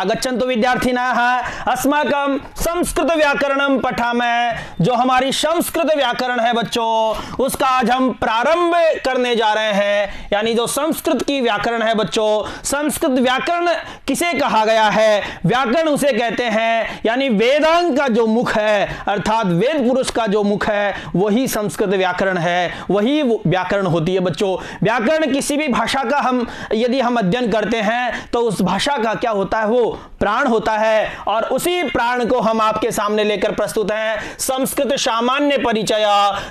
आगच्छन्तु विद्यार्थिनाः अस्माकं संस्कृत व्याकरणं पठामः। जो हमारी संस्कृत व्याकरण है बच्चों, उसका आज हम प्रारंभ करने जा रहे हैं। यानी जो संस्कृत की व्याकरण है बच्चों, संस्कृत व्याकरण किसे कहा गया है? व्याकरण उसे कहते हैं यानी वेदांग का जो मुख है, अर्थात वेद पुरुष का जो मुख है, वही संस्कृत व्याकरण है, वही व्याकरण होती है बच्चों। व्याकरण किसी भी भाषा का यदि हम अध्ययन करते हैं तो उस भाषा का क्या होता है? वो प्राण होता है, और उसी प्राण को हम आपके सामने लेकर प्रस्तुत हैं। संस्कृत सामान्य परिचय,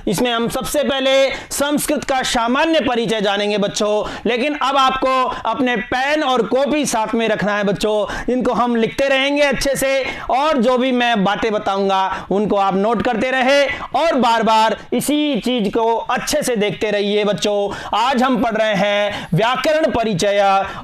इसमें हम सबसे पहले संस्कृत का सामान्य परिचय जानेंगे बच्चों। लेकिन अब आपको अपने पेन और कॉपी साथ में रखना है बच्चों, इनको हम लिखते रहेंगे अच्छे से, और जो भी मैं बातें बताऊंगा उनको आप नोट करते रहे और बार बार इसी चीज को अच्छे से देखते रहिए बच्चों। आज हम पढ़ रहे हैं व्याकरण परिचय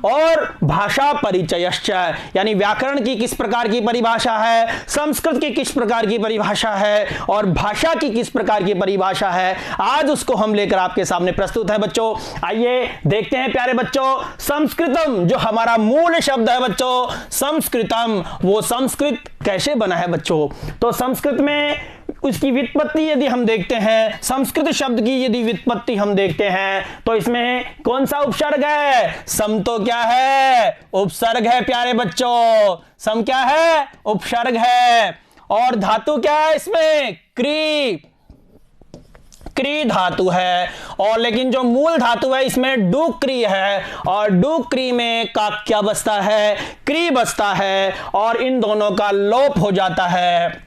और भाषा परिचयश्च, यानी व्याकरण की किस प्रकार की परिभाषा है, संस्कृत की किस प्रकार की परिभाषा है और भाषा की किस प्रकार की परिभाषा है, आज उसको हम लेकर आपके सामने प्रस्तुत है बच्चों। आइए देखते हैं प्यारे बच्चों, संस्कृतम जो हमारा मूल शब्द है बच्चों, संस्कृतम, वो संस्कृत कैसे बना है बच्चों? तो संस्कृत में उसकी व्युत्पत्ति यदि हम देखते हैं, संस्कृत शब्द की यदि व्युत्पत्ति हम देखते हैं तो इसमें कौन सा उपसर्ग है? सम तो क्या है? उपसर्ग है प्यारे बच्चों। सम क्या है? उपसर्ग है। और धातु क्या है इसमें? क्री, क्री धातु है। और लेकिन जो मूल धातु है इसमें डुक्री है, और डुक्री में का क्या बसता है? क्री बसता है, और इन दोनों का लोप हो जाता है।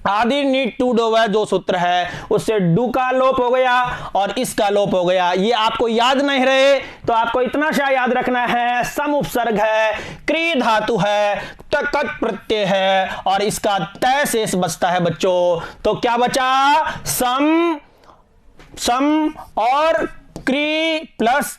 आदि नीड टू डो जो सूत्र है उससे डू का लोप हो गया और इसका लोप हो गया। ये आपको याद नहीं रहे तो आपको इतना सा याद रखना है, सम उपसर्ग है, क्री धातु है, तकत प्रत्यय है, और इसका तय शेष बचता है बच्चों। तो क्या बचा? सम, सम और क्री प्लस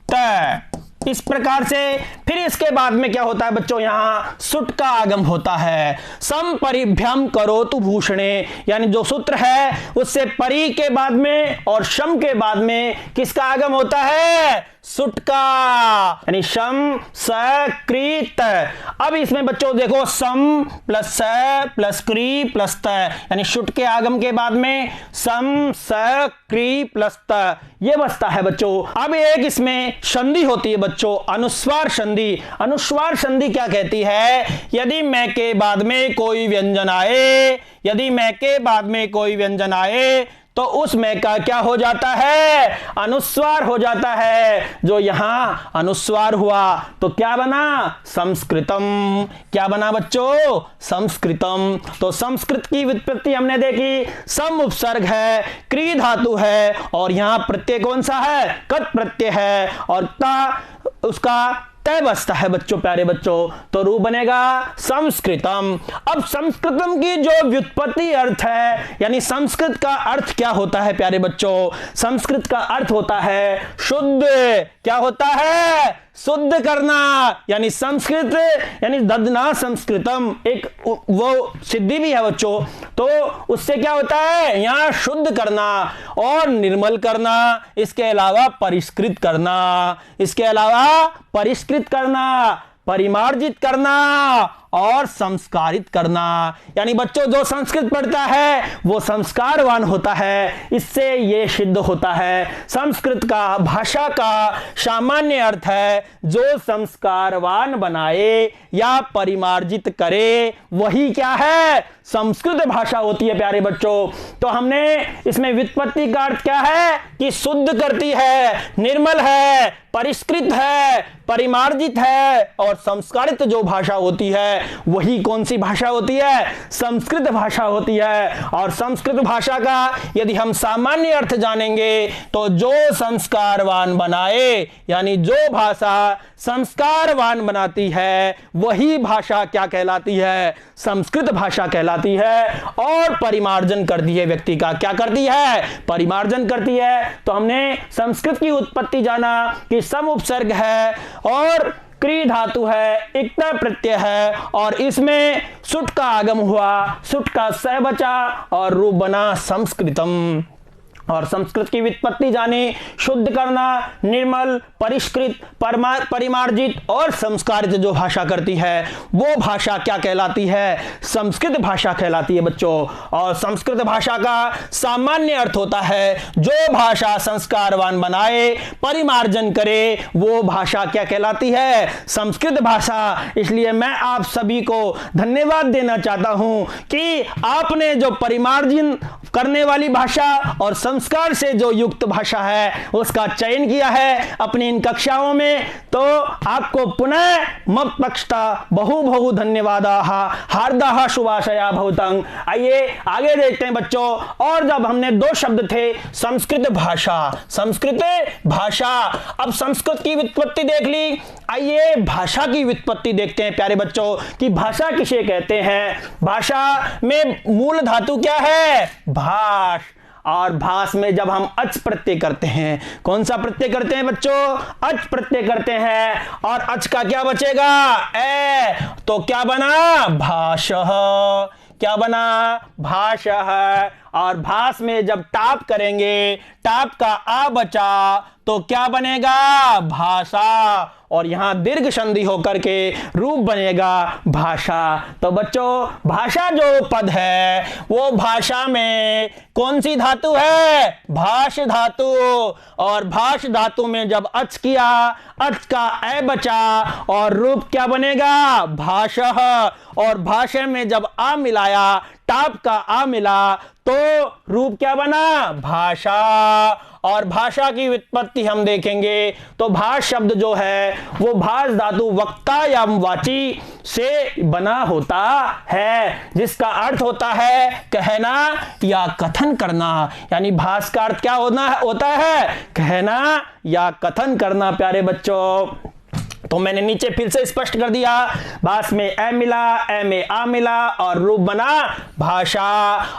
तय। इस प्रकार से फिर इसके बाद में क्या होता है बच्चों? यहां सुट का आगम होता है। सम परिभ्यम करो तु भूषणे, यानी जो सूत्र है उससे परि के बाद में और शम के बाद में किसका आगम होता है? सुट का, यानी शम स क्री त। अब इसमें बच्चों देखो, सम प्लस स प्लस क्री प्लस त, यानी शुट के आगम के बाद में सम स क्री प्लस त, ये बचता है बच्चों। अब एक इसमें संधि होती है बच्चों, अनुस्वार संधि। अनुस्वार संधि क्या कहती है? यदि मैं के बाद में कोई व्यंजन आए, यदि मैं के बाद में कोई व्यंजन आए तो उस में का क्या हो जाता है? अनुस्वार हो जाता है। जो यहां अनुस्वार हुआ तो क्या बना? संस्कृतम। क्या बना बच्चों? संस्कृतम। तो संस्कृत की व्युत्पत्ति हमने देखी, सम उपसर्ग है, क्री धातु है, और यहां प्रत्यय कौन सा है? कत प्रत्यय है, और ता उसका तय बचता है बच्चों, प्यारे बच्चों। तो रूप बनेगा संस्कृतम। अब संस्कृतम की जो व्युत्पत्ति अर्थ है, यानी संस्कृत का अर्थ क्या होता है प्यारे बच्चों? संस्कृत का अर्थ होता है शुद्ध। क्या होता है? शुद्ध करना, यानी संस्कृत, यानी ददना संस्कृतम, एक वो सिद्धि भी है बच्चों। तो उससे क्या होता है? यहां शुद्ध करना और निर्मल करना, इसके अलावा परिष्कृत करना, इसके अलावा परिष्कृत करना, परिमार्जित करना और संस्कारित करना। यानी बच्चों जो संस्कृत पढ़ता है वो संस्कारवान होता है। इससे ये सिद्ध होता है संस्कृत का भाषा का सामान्य अर्थ है जो संस्कारवान बनाए या परिमार्जित करे, वही क्या है? संस्कृत भाषा होती है प्यारे बच्चों। तो हमने इसमें व्युत्पत्ति का अर्थ क्या है? कि शुद्ध करती है, निर्मल है, परिष्कृत है, परिमार्जित है और संस्कारित जो भाषा होती है वही कौन सी भाषा होती है? संस्कृत भाषा होती है। और संस्कृत भाषा का यदि हम सामान्य अर्थ जानेंगे तो जो संस्कारवान बनाए, यानी जो भाषा संस्कारवान बनाती है वही भाषा क्या कहलाती है? संस्कृत भाषा कहलाती है। और परिमार्जन करती है व्यक्ति का, क्या करती है? परिमार्जन करती है। तो हमने संस्कृत की उत्पत्ति जाना कि सम उपसर्ग है और क्री धातु है, इक्ता प्रत्यय है, और इसमें सुट का आगम हुआ, सुट का स बचा और रूप बना संस्कृतम। और संस्कृत की व्युत्पत्ति जाने, शुद्ध करना, निर्मल, परिष्कृत, परिमार्जित और संस्कारित जो भाषा करती है वो भाषा क्या कहलाती है? संस्कृत भाषा कहलाती है बच्चों। और संस्कृत भाषा का सामान्य अर्थ होता है जो भाषा संस्कारवान बनाए, परिमार्जन करे, वो भाषा क्या कहलाती है? संस्कृत भाषा। इसलिए मैं आप सभी को धन्यवाद देना चाहता हूं कि आपने जो परिमार्जन करने वाली भाषा और संस्कार से जो युक्त भाषा है उसका चयन किया है अपनी इन कक्षाओं में। तो आपको पुनः मत पक्षता बहु बहु धन्यवाद, हार्दा शुभाशया भवतं। आइए आगे देखते हैं बच्चों। और जब हमने दो शब्द थे संस्कृत भाषा, संस्कृत भाषा, अब संस्कृत की व्युत्पत्ति देख ली, आइए भाषा की व्युत्पत्ति देखते हैं प्यारे बच्चों कि भाषा किसे कहते हैं। भाषा में मूल धातु क्या है? भाष। और भाष में जब हम अच प्रत्यय करते हैं, कौन सा प्रत्यय करते हैं बच्चों? अच प्रत्यय करते हैं। और अच का क्या बचेगा? ए। तो क्या बना? भाषः। क्या बना? भाषः। और भाष में जब टाप करेंगे, टाप का आ बचा तो क्या बनेगा? भाषा। और यहां दीर्घ संधि होकर के रूप बनेगा भाषा। तो बच्चों भाषा जो पद है वो भाषा में कौन सी धातु है? भाष धातु। और भाष धातु में जब अच किया, अच का ए बचा और रूप क्या बनेगा? भाषः। और भाषा में जब आ मिलाया, टाप का आ मिला तो रूप क्या बना? भाषा। और भाषा की व्युत्पत्ति हम देखेंगे तो भाष शब्द जो है वो भाष धातु वक्ता या वाची से बना होता है, जिसका अर्थ होता है कहना या कथन करना। यानी भाष का अर्थ क्या होता है? कहना या कथन करना प्यारे बच्चों। तो मैंने नीचे फिर से स्पष्ट कर दिया, भाष में ए मिला, ए में आ मिला और रूप बना भाषा।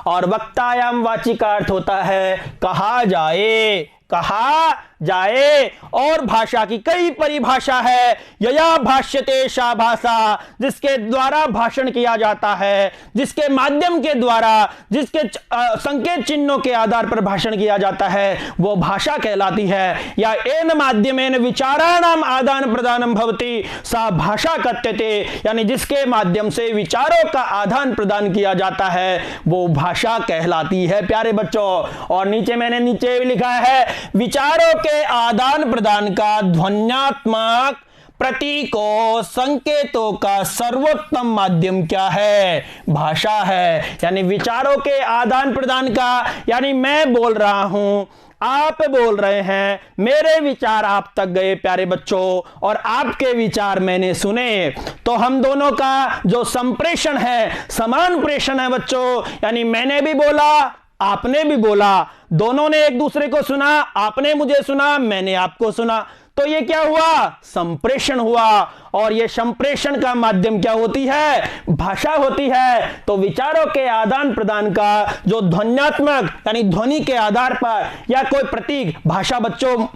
और वक्तायाम वाची का अर्थ होता है कहा जाए, कहा जाए। और भाषा की कई परिभाषा है। यया भाष्यते सा भाषा, जिसके द्वारा भाषण किया जाता है, जिसके माध्यम के द्वारा, जिसके संकेत चिन्हों के आधार पर भाषण किया जाता है वो भाषा कहलाती है। या एन माध्यमेन विचाराणाम आदान प्रदानम भवति सा भाषा कथ्यते, यानी जिसके माध्यम से विचारों का आदान प्रदान किया जाता है वो भाषा कहलाती है प्यारे बच्चों। और नीचे मैंने नीचे लिखा है विचारों के आदान प्रदान का ध्वन्यात्मक प्रतीकों, संकेतों का सर्वोत्तम माध्यम क्या है? भाषा है। यानी विचारों के आदान प्रदान का, यानी मैं बोल रहा हूं, आप बोल रहे हैं, मेरे विचार आप तक गए प्यारे बच्चों और आपके विचार मैंने सुने, तो हम दोनों का जो संप्रेषण है समान प्रेषण है बच्चों। यानी मैंने भी बोला, आपने भी बोला, दोनों ने एक दूसरे को सुना, आपने मुझे सुना, मैंने आपको सुना, तो ये क्या हुआ? संप्रेषण हुआ। और ये संप्रेषण का माध्यम क्या होती है? भाषा होती है। तो विचारों के आदान प्रदान का जो ध्वन्यात्मक यानी ध्वनि के आधार पर या कोई प्रतीक, भाषा बच्चों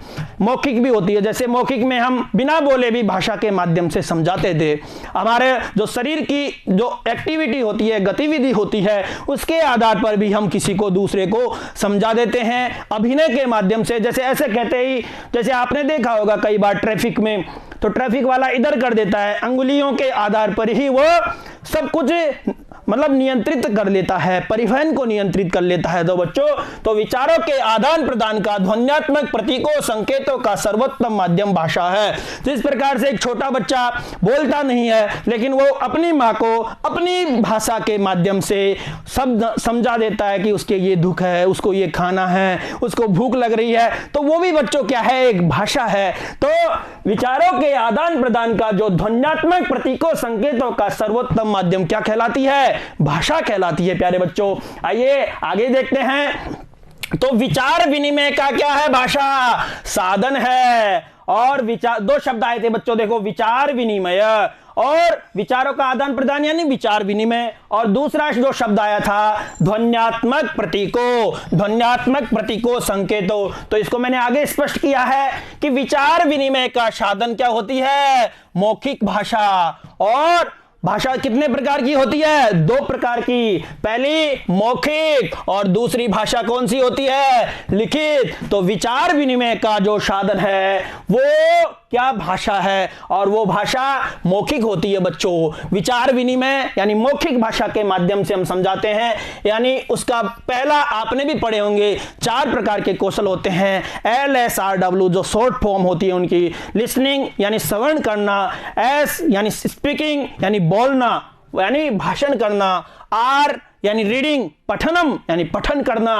मौखिक भी होती है, जैसे मौखिक में हम बिना बोले भी भाषा के माध्यम से समझाते थे। हमारे जो शरीर की जो एक्टिविटी होती है, गतिविधि होती है, उसके आधार पर भी हम किसी को दूसरे को समझा देते हैं अभिनय के माध्यम से। जैसे ऐसे कहते ही, जैसे आपने देखा होगा कई बार ट्रैफिक में, तो ट्रैफिक वाला इधर कर देता है, अंगुलियों के आधार पर ही वो सब कुछ मतलब नियंत्रित कर लेता है, परिवहन को नियंत्रित कर लेता है। तो बच्चों, तो विचारों के आदान प्रदान का ध्वन्यात्मक प्रतीकों, संकेतों का सर्वोत्तम माध्यम भाषा है। जिस प्रकार से एक छोटा बच्चा बोलता नहीं है लेकिन वो अपनी माँ को अपनी भाषा के माध्यम से सब समझा देता है कि उसके ये दुख है, उसको ये खाना है, उसको भूख लग रही है, तो वो भी बच्चों क्या है? एक भाषा है। तो विचारों के आदान प्रदान का जो ध्वन्यात्मक प्रतीकों, संकेतों का सर्वोत्तम माध्यम क्या कहलाती है? भाषा कहलाती है प्यारे बच्चों। आइए आगे देखते हैं। तो विचार विनिमय का क्या है? भाषा साधन है। और विचार, दो शब्द आए थे बच्चों, देखो, विचार विनिमय और विचारों का आदान प्रदान यानी विचार विनिमय। और दूसरा जो शब्द आया था ध्वन्यात्मक प्रतीकों, ध्वन्यात्मक प्रतीकों, संकेतों। तो इसको मैंने आगे स्पष्ट किया है कि विचार विनिमय का साधन क्या होती है? मौखिक भाषा। और भाषा कितने प्रकार की होती है? 2 प्रकार की। पहली मौखिक और दूसरी भाषा कौन सी होती है? लिखित। तो विचार विनिमय का जो साधन है वो क्या भाषा है? और वो भाषा मौखिक होती है बच्चों। विचार विनिमय यानी मौखिक भाषा के माध्यम से हम समझाते हैं, यानी उसका पहला आपने भी पढ़े होंगे 4 प्रकार के कौशल होते हैं। LSRW जो शॉर्ट फॉर्म होती है उनकी। लिसनिंग यानी श्रवण करना, S यानी स्पीकिंग यानी बोलना यानी भाषण करना, R यानी रीडिंग पठनम यानी पठन करना,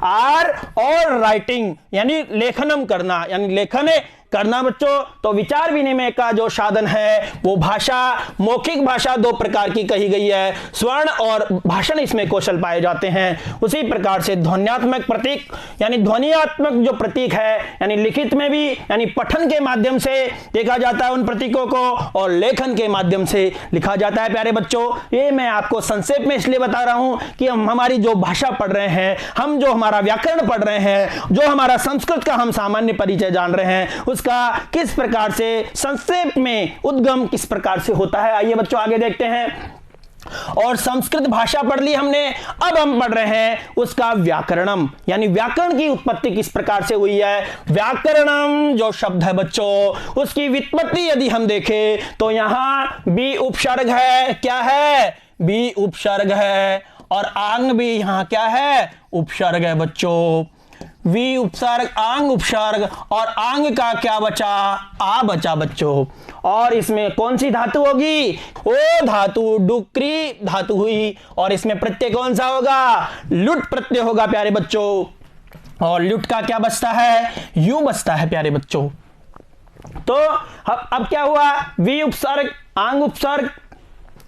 R और राइटिंग यानी लेखनम करना यानी लेखन करना बच्चों। तो विचार विनिमय का जो साधन है वो भाषा, मौखिक भाषा 2 प्रकार की कही गई है, स्वर्ण और भाषण इसमें कौशल पाए जाते हैं। उसी प्रकार से ध्वन्यात्मक प्रतीक यानी ध्वनियात्मक जो प्रतीक है यानी लिखित में भी यानी पठन के माध्यम से देखा जाता है उन प्रतीकों को, और लेखन के माध्यम से लिखा जाता है। प्यारे बच्चों, ये मैं आपको संक्षेप में इसलिए बता रहा हूं कि हम हमारी जो भाषा पढ़ रहे हैं, हम जो हमारा व्याकरण पढ़ रहे हैं, जो हमारा संस्कृत का हम सामान्य परिचय जान रहे हैं, उसका किस प्रकार से संक्षेप में उद्गम किस प्रकार से होता है। आइए बच्चों आगे देखते हैं। और संस्कृत भाषा पढ़ ली हमने, अब हम पढ़ रहे हैं उसका व्याकरणम यानी व्याकरण की उत्पत्ति किस प्रकार से हुई है। व्याकरणम जो शब्द है बच्चों, उसकी व्युत्पत्ति यदि हम देखें तो यहां बी उपसर्ग है। क्या है? बी उपसर्ग है। और आंग भी यहां क्या है? उपसर्ग है बच्चों। वी उपसर्ग, आंग उपसर्ग, और आंग का क्या बचा? आ बचा बच्चों। और इसमें कौन सी धातु होगी? ओ धातु, डुक्री धातु हुई। और इसमें प्रत्यय कौन सा होगा? लुट प्रत्यय होगा प्यारे बच्चों। और लुट का क्या बचता है? यू बचता है प्यारे बच्चों। तो अब क्या हुआ? वी उपसर्ग, आंग उपसर्ग,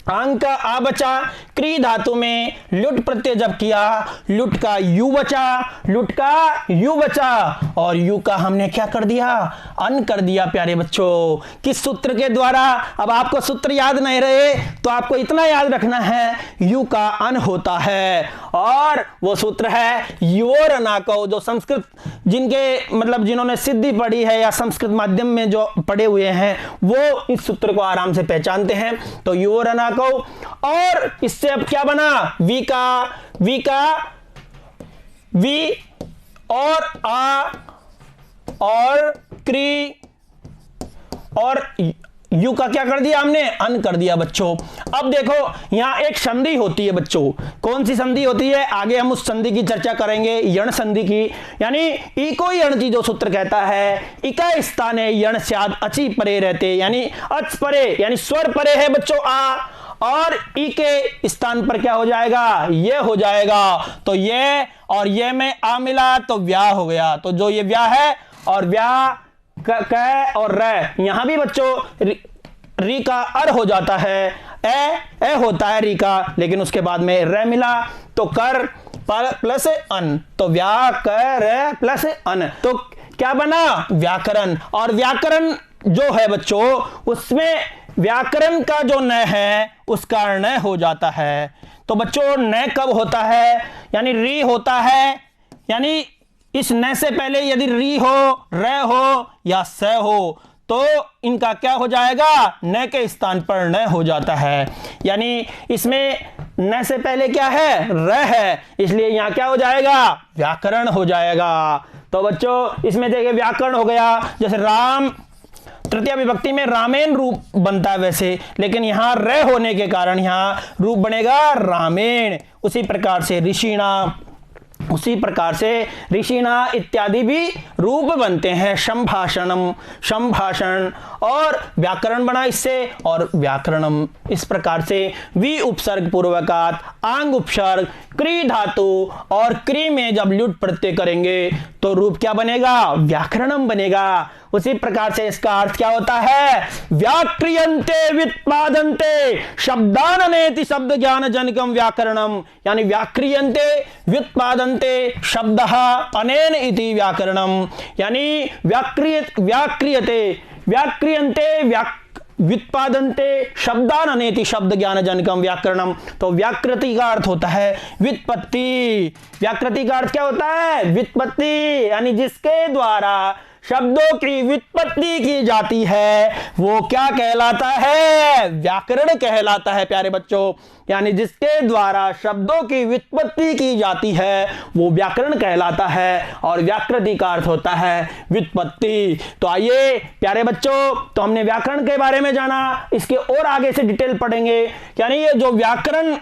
आंग का आ बचा, क्री धातु में लुट प्रत्यय जब किया, लुट का यू बचा, लुट का यू बचा, और यू का हमने क्या कर दिया? अन कर दिया प्यारे बच्चों। किस सूत्र के द्वारा? अब आपको सूत्र याद नहीं रहे तो आपको इतना याद रखना है, यू का अन होता है, और वो सूत्र है योर अनाको। जो संस्कृत जिनके मतलब जिन्होंने सिद्धि पढ़ी है या संस्कृत माध्यम में जो पढ़े हुए हैं वो इस सूत्र को आराम से पहचानते हैं। तो योर अनाको, और इससे अब क्या बना? वी का वी और आ और क्री और यू का क्या कर दिया हमने? अन कर दिया बच्चों। अब देखो यहां एक संधि होती है बच्चों। कौन सी संधि होती है? आगे हम उस संधि की चर्चा करेंगे, यण संधि की। यानी ई को यण जी जो सूत्र कहता है, इका स्थाने यण स्याद अची परे रहते, यानी अच परे यानी स्वर परे है बच्चों आ, और ई के स्थान पर क्या हो जाएगा? ये हो जाएगा। तो ये और ये में आ मिला तो व्याह हो गया। तो जो ये व्याह है और व्याह क और र, यहां भी बच्चों री का अर हो जाता है, ए होता है री का, लेकिन उसके बाद में र मिला तो कर प्लस अन, तो व्या कर प्लस अन, तो क्या बना? व्याकरण। और व्याकरण जो है बच्चों उसमें व्याकरण का जो न है उसका न हो जाता है। तो बच्चों न कब होता है? यानी री होता है, यानी इस न से पहले यदि री हो, र हो या स हो तो इनका क्या हो जाएगा? न के स्थान पर न हो जाता है। यानी इसमें न से पहले क्या है? र है, इसलिए यहां क्या हो जाएगा? व्याकरण हो जाएगा। तो बच्चों इसमें देखिए व्याकरण हो गया। जैसे राम तृतीय विभक्ति में रामेन रूप बनता है वैसे, लेकिन यहां र होने के कारण यहां रूप बनेगा रामेण। उसी प्रकार से ऋषिणा, उसी प्रकार से ऋषिणा इत्यादि भी रूप बनते हैं। संभाषणम, संभाषण, और व्याकरण बना इससे, और व्याकरणम। इस प्रकार से वी उपसर्ग पूर्वकात, आंग उपसर्ग, क्री धातु, और क्री में जब लुट प्रत्यय करेंगे तो रूप क्या बनेगा? व्याकरणम बनेगा। उसी प्रकार से इसका अर्थ क्या होता है? व्याक्रियन्ते व्युत्पादन्ते शब्दाननेति शब्द ज्ञान जनकम व्याकरणम, यानी व्याक्रियन्ते व्युत्पादन्ते शब्दः अनेन इति व्याकरणम, यानी व्याक्रियते व्याक्रियन्ते व्युत्पादन्ते शब्दान अनेति शब्द ज्ञान जनकम व्याकरणम। तो व्याकृति का अर्थ होता है व्युत्पत्ति। व्याकृति का अर्थ क्या होता है? व्युत्पत्ति, यानी जिसके द्वारा शब्दों की व्युत्पत्ति की जाती है वो क्या कहलाता है? व्याकरण कहलाता है प्यारे बच्चों। यानी जिसके द्वारा शब्दों की व्युत्पत्ति की जाती है वो व्याकरण कहलाता है, और व्याकृति का अर्थ होता है व्युत्पत्ति। तो आइए प्यारे बच्चों, तो हमने व्याकरण के बारे में जाना, इसके और आगे से डिटेल पढ़ेंगे। यानी ये जो व्याकरण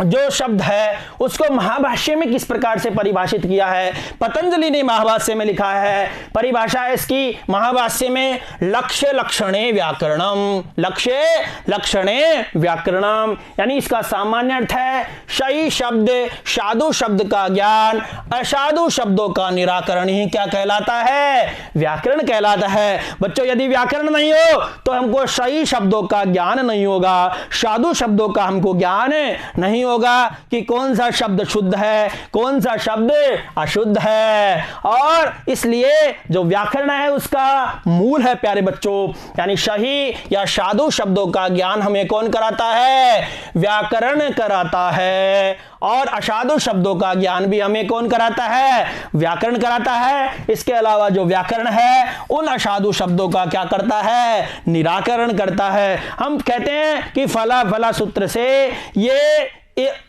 जो शब्द है उसको महाभाष्य में किस प्रकार से परिभाषित किया है, पतंजलि ने महाभाष्य में लिखा है। परिभाषा है इसकी महाभाष्य में, लक्ष्य लक्षणे व्याकरणम, लक्ष्य लक्षणे व्याकरणम, यानी इसका सामान्य अर्थ है सही शब्द साधु शब्द का ज्ञान, असाधु शब्दों का निराकरण ही क्या कहलाता है? व्याकरण कहलाता है। बच्चों यदि व्याकरण नहीं हो तो हमको सही शब्दों का ज्ञान नहीं होगा, साधु शब्दों का हमको ज्ञान नहीं होगा कि कौन सा शब्द शुद्ध है, कौन सा शब्द अशुद्ध है। और इसलिए जो व्याकरण है उसका मूल है प्यारे बच्चों, यानी सही या साधु शब्दों का ज्ञान हमें कौन कराता है? व्याकरण कराता है। और असाधु शब्दों का ज्ञान भी हमें कौन कराता है? व्याकरण कराता है। इसके अलावा जो व्याकरण है उन असाधु शब्दों का क्या करता है? निराकरण करता है। हम कहते हैं कि फला फला सूत्र से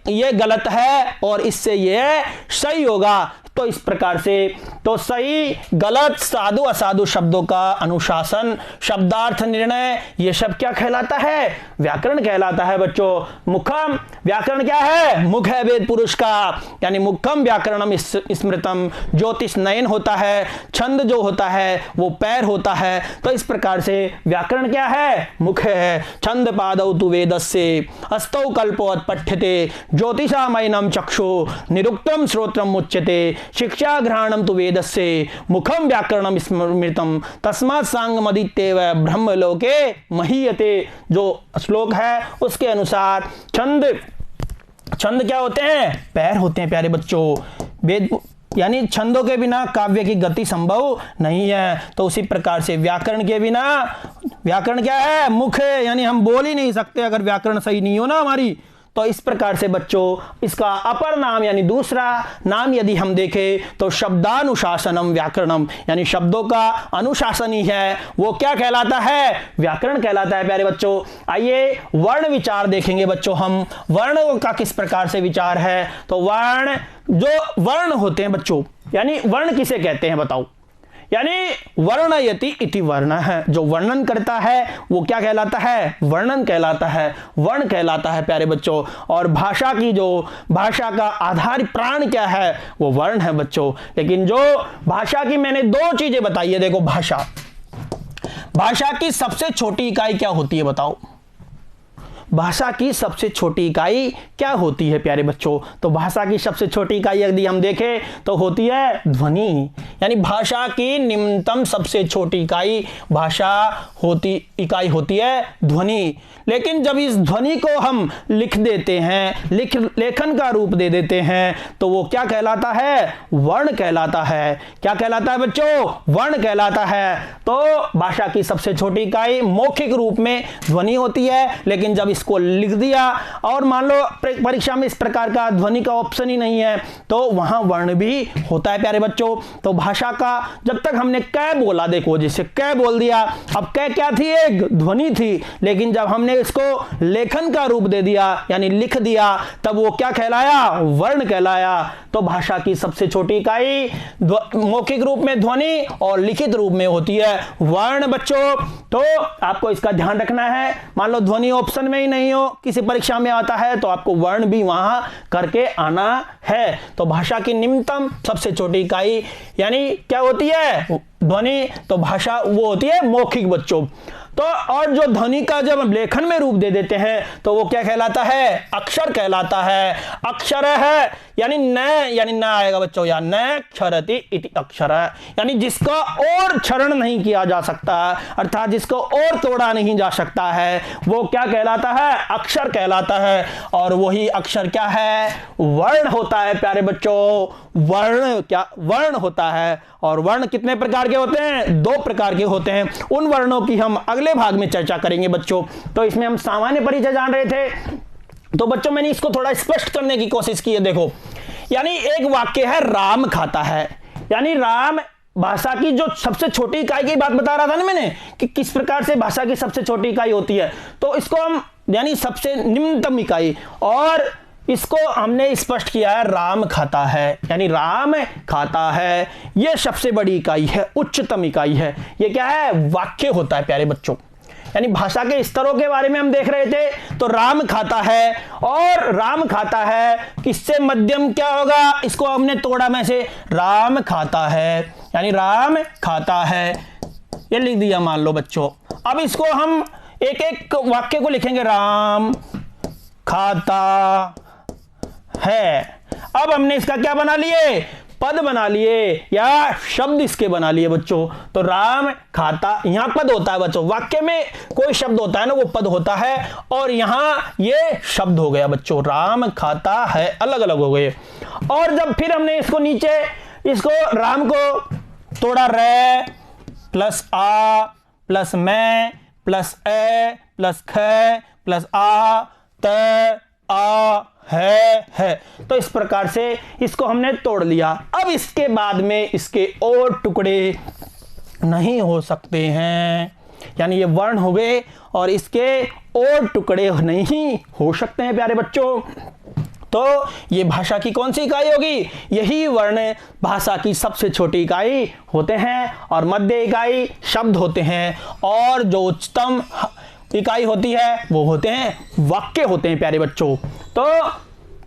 ये गलत है और इससे ये सही होगा। तो इस प्रकार से तो सही गलत साधु असाधु शब्दों का अनुशासन, शब्दार्थ निर्णय, ये सब क्या कहलाता है? व्याकरण कहलाता है बच्चों। मुखम व्याकरण क्या है? मुख है वेद पुरुष का, यानी मुखम व्याकरणम स्मृतम, ज्योतिष नयन होता है, छंद जो होता है वो पैर होता है। तो इस प्रकार से व्याकरण क्या है? मुख है। छंद पादौ तु वेदस्य अस्तौ कल्पोत पठ्यते ज्योतिषामयनम चक्षु निरुक्तम श्रोत्रम उच्यते शिक्षा ग्रहणम तु वेदस्य मुखम व्याकरणम स्मृतम तस्मात् सांगमदित्येव ब्रह्मलोके महीयते। जो श्लोक है उसके अनुसार छंद क्या होते हैं? पैर होते हैं प्यारे बच्चों। वेद यानी छंदों के बिना काव्य की गति संभव नहीं है। तो उसी प्रकार से व्याकरण के बिना, व्याकरण क्या है? मुख है, यानी हम बोल ही नहीं सकते अगर व्याकरण सही नहीं हो ना हमारी। तो इस प्रकार से बच्चों इसका अपर नाम यानी दूसरा नाम यदि हम देखें तो शब्दानुशासनम व्याकरणम, यानी शब्दों का अनुशासन ही है वो क्या कहलाता है? व्याकरण कहलाता है प्यारे बच्चों। आइए वर्ण विचार देखेंगे बच्चों हम, वर्ण का किस प्रकार से विचार है। तो वर्ण, जो वर्ण होते हैं बच्चों, यानी वर्ण किसे कहते हैं बताओ? यानी वर्णयति इति वर्ण है, जो वर्णन करता है वो क्या कहलाता है? वर्णन कहलाता है, वर्ण कहलाता है प्यारे बच्चों। और भाषा की जो भाषा का आधार प्राण क्या है? वो वर्ण है बच्चों। लेकिन जो भाषा की मैंने दो चीजें बताई है, देखो भाषा की सबसे छोटी इकाई क्या होती है बताओ? भाषा की सबसे छोटी इकाई क्या होती है प्यारे बच्चों? तो भाषा की सबसे छोटी इकाई यदि हम देखें तो होती है ध्वनि। यानी भाषा की निम्नतम सबसे छोटी इकाई इकाई होती है ध्वनि। लेकिन जब इस ध्वनि को हम लिख देते हैं, लेखन का रूप दे देते हैं, तो वो क्या कहलाता है? वर्ण कहलाता है। क्या कहलाता है बच्चों? वर्ण कहलाता है। तो भाषा की सबसे छोटी इकाई मौखिक रूप में ध्वनि होती है, लेकिन जब इसको लिख दिया और मान लो परीक्षा में इस प्रकार का ध्वनि का ऑप्शन ही नहीं है तो वहां वर्ण भी होता है प्यारे बच्चों। तो भाषा का जब तक हमने कै बोला, देखो जैसे कै बोल दिया, अब कै क्या थी? एक ध्वनि थी। लेकिन जब हमने इसको लेखन का रूप दे दिया यानी लिख दिया, तब वो क्या कहलाया? वर्ण कहलाया। तो भाषा की सबसे छोटी इकाई मौखिक रूप में ध्वनि और लिखित रूप में होती है वर्ण बच्चों। तो आपको इसका ध्यान रखना है। मान लो ध्वनि ऑप्शन में ही नहीं हो, किसी परीक्षा में आता है, तो आपको वर्ण भी वहां करके आना है। तो भाषा की निम्नतम सबसे छोटी इकाई यानी क्या होती है? ध्वनि। तो भाषा वो होती है मौखिक बच्चों। तो और जो ध्वनि का जब लेखन में रूप दे देते हैं तो वो क्या कहलाता है? अक्षर कहलाता है। अक्षर है यानी न आएगा बच्चों, या न क्षरति इति अक्षर, यानी जिसका और क्षरण नहीं किया जा सकता, अर्थात जिसको और तोड़ा नहीं जा सकता है, वो क्या कहलाता है? अक्षर कहलाता है। और वही अक्षर क्या है? वर्ण होता है प्यारे बच्चों। वर्ण होता है। और वर्ण कितने प्रकार के होते हैं? दो प्रकार के होते हैं। उन वर्णों की हम अगले भाग में चर्चा करेंगे बच्चों। तो इसमें हम सामान्य परिचय जान रहे थे, तो बच्चों मैंने इसको थोड़ा स्पष्ट करने की कोशिश की है। देखो, यानी एक वाक्य है राम खाता है, यानी राम भाषा की जो सबसे छोटी इकाई की बात बता रहा था ना मैंने कि किस प्रकार से भाषा की सबसे छोटी इकाई होती है, तो इसको हम यानी सबसे निम्नतम इकाई, और इसको हमने स्पष्ट किया है राम खाता है, यानी राम खाता है यह सबसे बड़ी इकाई है, उच्चतम इकाई है। यह क्या है? वाक्य होता है प्यारे बच्चों। यानी भाषा के स्तरों के बारे में हम देख रहे थे, तो राम खाता है, और राम खाता है किससे मध्यम क्या होगा, इसको हमने तोड़ा में से, राम खाता है, यानी राम खाता है, ये लिख दिया मान लो बच्चों। अब इसको हम एक एक वाक्य को लिखेंगे, राम खाता है। अब हमने इसका क्या बना लिए? पद बना लिए या शब्द इसके बना लिए बच्चों। तो राम खाता, यहां पद होता है बच्चों, वाक्य में कोई शब्द होता है ना वो पद होता है, और यहां ये शब्द हो गया बच्चों, राम खाता है, अलग अलग हो गए। और जब फिर हमने इसको नीचे, इसको राम को तोड़ा, रे प्लस आ प्लस मैं प्लस ए प्लस ख प्लस आ त आ है। तो इस प्रकार से इसको हमने तोड़ लिया। अब इसके बाद में इसके और टुकड़े नहीं हो सकते हैं, यानी ये वर्ण हो गए और इसके और टुकड़े नहीं हो सकते हैं प्यारे बच्चों। तो ये भाषा की कौन सी इकाई होगी? यही वर्ण भाषा की सबसे छोटी इकाई होते हैं, और मध्य इकाई शब्द होते हैं, और जो उच्चतम इकाई होती है वो होते हैं वाक्य होते हैं प्यारे बच्चों। तो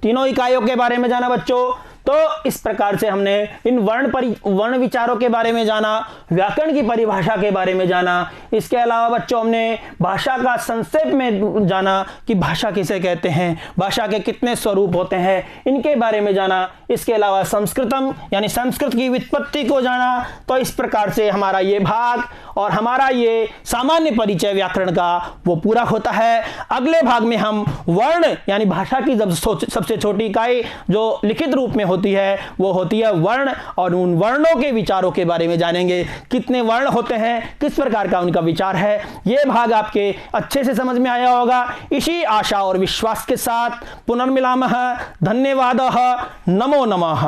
तीनों इकाइयों के बारे में जाना बच्चों। तो इस प्रकार से हमने इन वर्ण विचारों के बारे में जाना, व्याकरण की परिभाषा के बारे में जाना। इसके अलावा बच्चों हमने भाषा का संक्षेप में जाना कि भाषा किसे कहते हैं, भाषा के कितने स्वरूप होते हैं, इनके बारे में जाना। इसके अलावा संस्कृतम यानी संस्कृत की व्युत्पत्ति को जाना। तो इस प्रकार से हमारा ये भाग और हमारा ये सामान्य परिचय व्याकरण का वो पूरा होता है। अगले भाग में हम वर्ण यानी भाषा की सबसे छोटी इकाई जो लिखित रूप में होती है वो होती है वर्ण, और उन वर्णों के विचारों के बारे में जानेंगे, कितने वर्ण होते हैं, किस प्रकार का उनका विचार है। ये भाग आपके अच्छे से समझ में आया होगा। इसी आशा और विश्वास के साथ पुनर्मिलामः। धन्यवादः। नमो नमः।